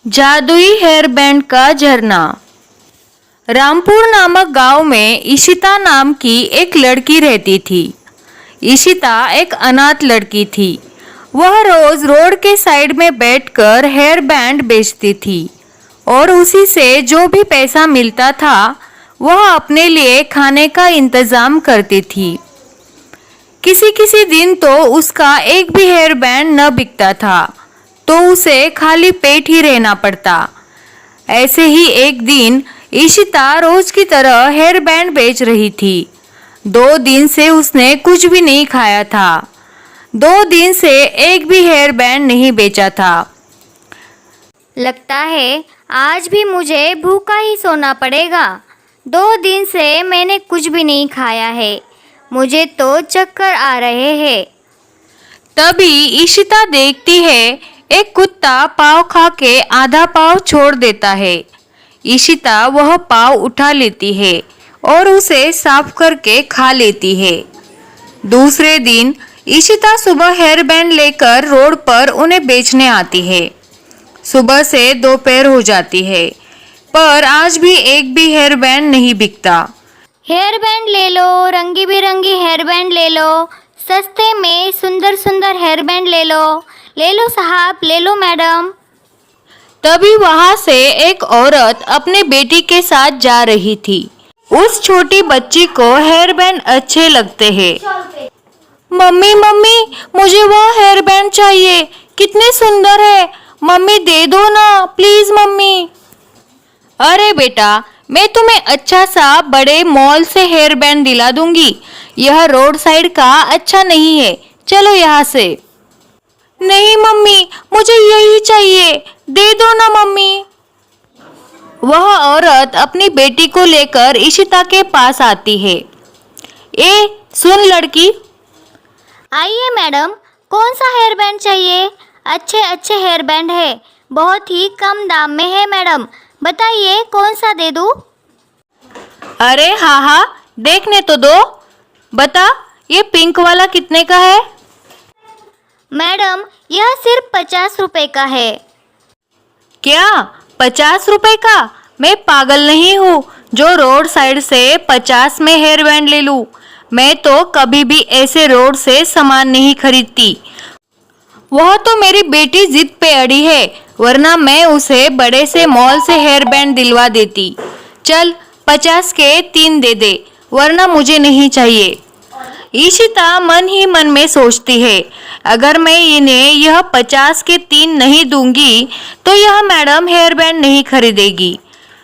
जादुई hair band का झरना। रामपुर नामक गांव में इशिता नाम की एक लड़की रहती थी। इशिता एक अनाथ लड़की थी। वह रोज रोड के साइड में बैठकर हेयर बैंड बेचती थी और उसी से जो भी पैसा मिलता था वह अपने लिए खाने का इंतजाम करती थी। किसी किसी दिन तो उसका एक भी हेयर बैंड न बिकता था तो उसे खाली पेट ही रहना पड़ता। ऐसे ही एक दिन इशिता रोज की तरह हेयर बैंड बेच रही थी। 2 दिन से उसने कुछ भी नहीं खाया था। 2 दिन से एक भी हेयर बैंड नहीं बेचा था। लगता है आज भी मुझे भूखा ही सोना पड़ेगा। 2 दिन से मैंने कुछ भी नहीं खाया है। मुझे तो चक्कर आ रहे हैं। तभी इशिता देखती है एक कुत्ता पाव खा के आधा पाव छोड़ देता है। इशिता वह पाव उठा लेती है और उसे साफ करके खा लेती है। दूसरे दिन इशिता सुबह हेयर बैंड लेकर रोड पर उन्हें बेचने आती है। सुबह से दोपहर हो जाती है पर आज भी एक भी हेयर बैंड नहीं बिकता। हेयर बैंड ले लो, रंगी बिरंगी हेयर बैंड ले लो, सस्ते में सुंदर सुंदर हेयर बैंड ले लो साहब, ले लो मैडम। तभी वहां से एक औरत अपने बेटी के साथ जा रही थी। उस छोटी बच्ची को हेयर बैंड अच्छे लगते हैं। मम्मी मम्मी मुझे वो हेयर बैंड चाहिए, कितने सुंदर है, मम्मी दे दो ना प्लीज मम्मी। अरे बेटा मैं तुम्हें अच्छा सा बड़े मॉल से हेयर बैंड दिला दूंगी। यह रोड साइड का अच्छा नहीं है, चलो यहाँ से। नहीं मम्मी मुझे यही चाहिए, दे दो ना मम्मी। वह औरत अपनी बेटी को लेकर इशिता के पास आती है। ए सुन लड़की। आइए मैडम, कौन सा हेयर बैंड चाहिए? अच्छे अच्छे हेयर बैंड है, बहुत ही कम दाम में है मैडम। बताइए कौन सा दे दूँ? अरे हाँ हाँ देखने तो दो। बता ये पिंक वाला कितने का है? मैडम यह सिर्फ 50 रुपए का है। क्या 50 रुपए का? मैं पागल नहीं हूँ जो रोड साइड से 50 में हेयर बैंड ले लूँ। मैं तो कभी भी ऐसे रोड से सामान नहीं खरीदती। वह तो मेरी बेटी जिद पे अड़ी है, वरना मैं उसे बड़े से मॉल से हेयर बैंड दिलवा देती। चल 50 के 3 दे दे, वरना मुझे नहीं चाहिए। इशिता मन ही मन में सोचती है अगर मैं इन्हें यह 50 के 3 नहीं दूंगी तो यह मैडम हेयर बैंड नहीं खरीदेगी।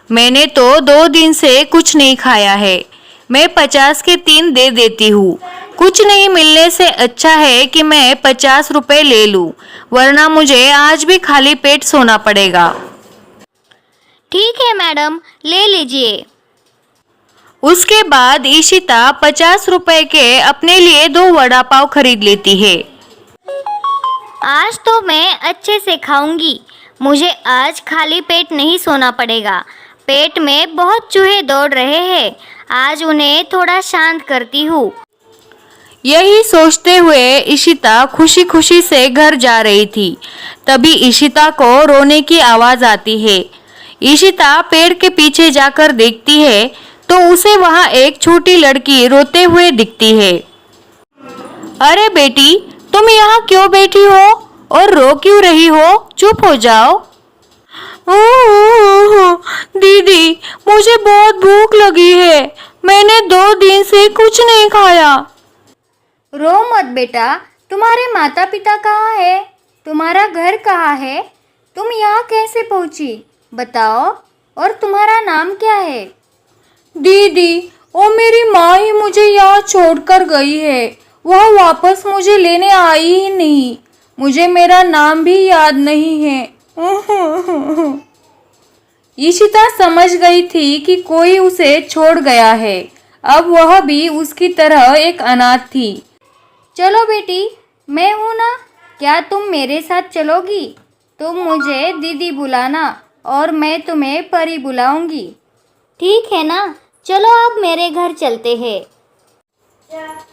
मैंने तो 2 दिन से कुछ नहीं खाया है, मैं 50 के 3 दे देती हूँ। कुछ नहीं मिलने से अच्छा है कि मैं 50 रुपए ले लूँ, वरना मुझे आज भी खाली पेट सोना पड़ेगा। ठीक है मैडम, ले लीजिए। उसके बाद इशिता 50 रुपए के अपने लिए 2 वड़ा पाव खरीद लेती है। आज तो मैं अच्छे से खाऊंगी। मुझे आज खाली पेट नहीं सोना पड़ेगा। पेट में बहुत चूहे दौड़ रहे हैं, आज उन्हें थोड़ा शांत करती हूँ। यही सोचते हुए इशिता खुशी खुशी से घर जा रही थी। तभी इशिता को रोने की आवाज आती है। इशिता पेड़ के पीछे जाकर देखती है तो उसे वहां एक छोटी लड़की रोते हुए दिखती है। अरे बेटी तुम यहाँ क्यों बैठी हो और रो क्यों रही हो? चुप हो जाओ। दीदी मुझे बहुत भूख लगी है, मैंने 2 दिन से कुछ नहीं खाया। रो मत बेटा, तुम्हारे माता पिता कहाँ है? तुम्हारा घर कहाँ है? तुम यहाँ कैसे पहुँची? बताओ, और तुम्हारा नाम क्या है? दीदी वो मेरी माँ ही मुझे यहाँ छोड़कर गई है, वह वापस मुझे लेने आई ही नहीं। मुझे मेरा नाम भी याद नहीं है। इशिता समझ गई थी कि कोई उसे छोड़ गया है। अब वह भी उसकी तरह एक अनाथ थी। चलो बेटी, मैं हूँ ना, क्या तुम मेरे साथ चलोगी? तुम मुझे दीदी बुलाना और मैं तुम्हें परी बुलाऊंगी। ठीक है ना? चलो अब मेरे घर चलते हैं।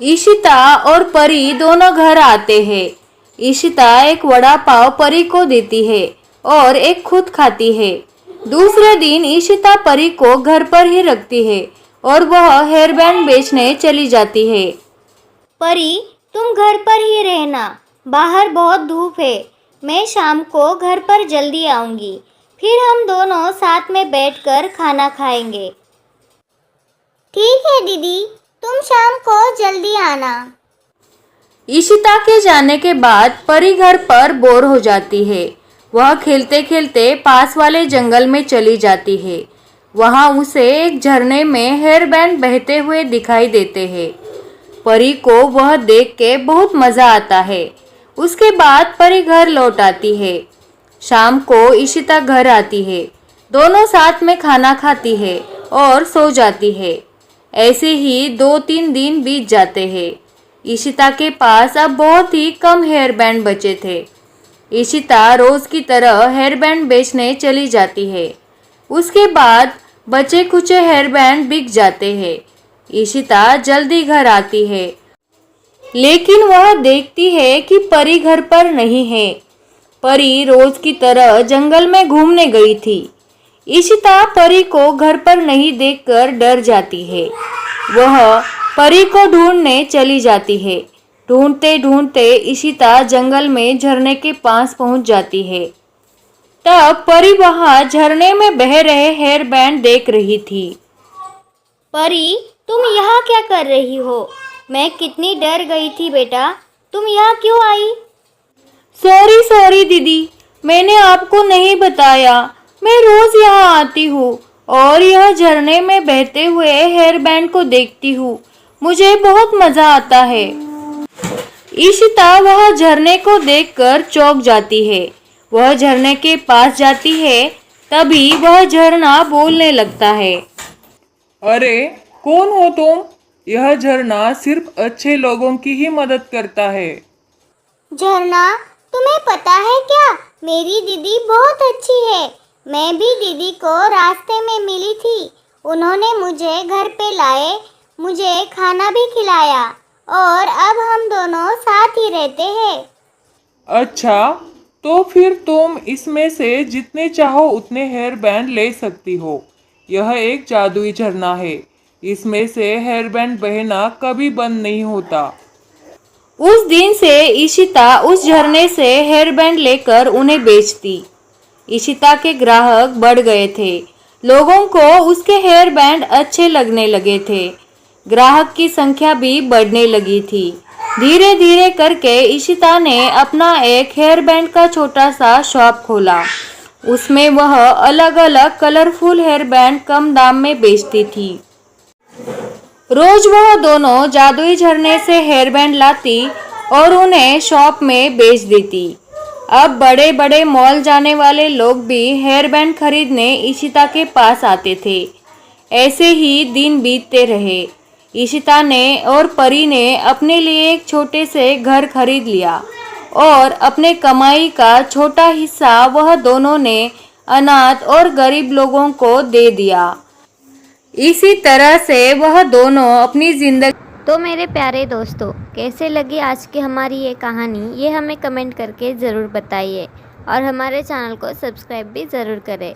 इशिता और परी दोनों घर आते हैं। इशिता एक वड़ा पाव परी को देती है। और एक खुद खाती है। दूसरे दिन ईशिता परी को घर पर ही रखती है और वह हेयर बैंड बेचने चली जाती है। परी, तुम घर पर ही रहना, बाहर बहुत धूप है। मैं शाम को घर पर जल्दी आऊँगी, फिर हम दोनों साथ में बैठकर खाना खाएंगे। ठीक है दीदी, तुम शाम को जल्दी आना। ईशिता के जाने के बाद परी घर पर बोर हो जाती है। वह खेलते खेलते पास वाले जंगल में चली जाती है। वहाँ उसे एक झरने में हेयर बैंड बहते हुए दिखाई देते हैं। परी को वह देख के बहुत मज़ा आता है। उसके बाद परी घर लौट आती है। शाम को ईशिता घर आती है। दोनों साथ में खाना खाती है और सो जाती है। ऐसे ही 2-3 दिन बीत जाते हैं। ईशिता के पास अब बहुत ही कम हेयर बैंड बचे थे। ईशिता रोज की तरह हेयर बैंड बेचने चली जाती है। उसके बाद बचे खुचे हेयर बैंड बिक जाते हैं। ईशिता जल्दी घर आती है, लेकिन वह देखती है कि परी घर पर नहीं है। परी रोज की तरह जंगल में घूमने गई थी। ईशिता परी को घर पर नहीं देखकर डर जाती है। वह परी को ढूंढने चली जाती है। ढूंढते ढूंढते ईशिता जंगल में झरने के पास पहुंच जाती है। तब परी वहां झरने में बह रहे हेयर बैंड देख रही थी। परी, तुम यहाँ क्या कर रही हो? मैं कितनी डर गई थी बेटा, तुम यहाँ क्यों आई? सॉरी सॉरी दीदी, मैंने आपको नहीं बताया। मैं रोज यहाँ आती हूँ और यह झरने में बहते हुए हेयर बैंड को देखती हूँ। मुझे बहुत मजा आता है। ईशिता वह झरने को देखकर चौंक जाती है। वह झरने के पास जाती है, तभी वह झरना बोलने लगता है। अरे कौन हो तुम? यह झरना सिर्फ अच्छे लोगों की ही मदद करता है। झरना, तुम्हें पता है क्या, मेरी दीदी बहुत अच्छी है। मैं भी दीदी को रास्ते में मिली थी। उन्होंने मुझे घर पे लाए, मुझे खाना भी खिलाया और अब हम दोनों साथ ही रहते हैं। अच्छा, तो फिर तुम इसमें से जितने चाहो उतने हेयर बैंड ले सकती हो। यह एक जादुई झरना है। इसमें से हेयर बैंड बहना कभी बंद नहीं होता। उस दिन से ईशिता उस झरने से हेयर बैंड लेकर उन्हें बेचती। ईशिता के ग्राहक बढ़ गए थे। लोगों को उसके हेयर बैंड अच्छे लगने लगे थे। ग्राहक की संख्या भी बढ़ने लगी थी। धीरे धीरे करके ईशिता ने अपना एक हेयर बैंड का छोटा सा शॉप खोला। उसमें वह अलग अलग कलरफुल हेयर बैंड कम दाम में बेचती थी। रोज वह दोनों जादुई झरने से हेयर बैंड लाती और उन्हें शॉप में बेच देती। अब बड़े बड़े मॉल जाने वाले लोग भी हेयर बैंड खरीदने ईशिता के पास आते थे। ऐसे ही दिन बीतते रहे। ईशिता ने और परी ने अपने लिए एक छोटे से घर खरीद लिया और अपने कमाई का छोटा हिस्सा वह दोनों ने अनाथ और गरीब लोगों को दे दिया। इसी तरह से वह दोनों अपनी जिंदगी। तो मेरे प्यारे दोस्तों, कैसे लगी आज की हमारी ये कहानी, ये हमें कमेंट करके ज़रूर बताइए और हमारे चैनल को सब्सक्राइब भी ज़रूर करें।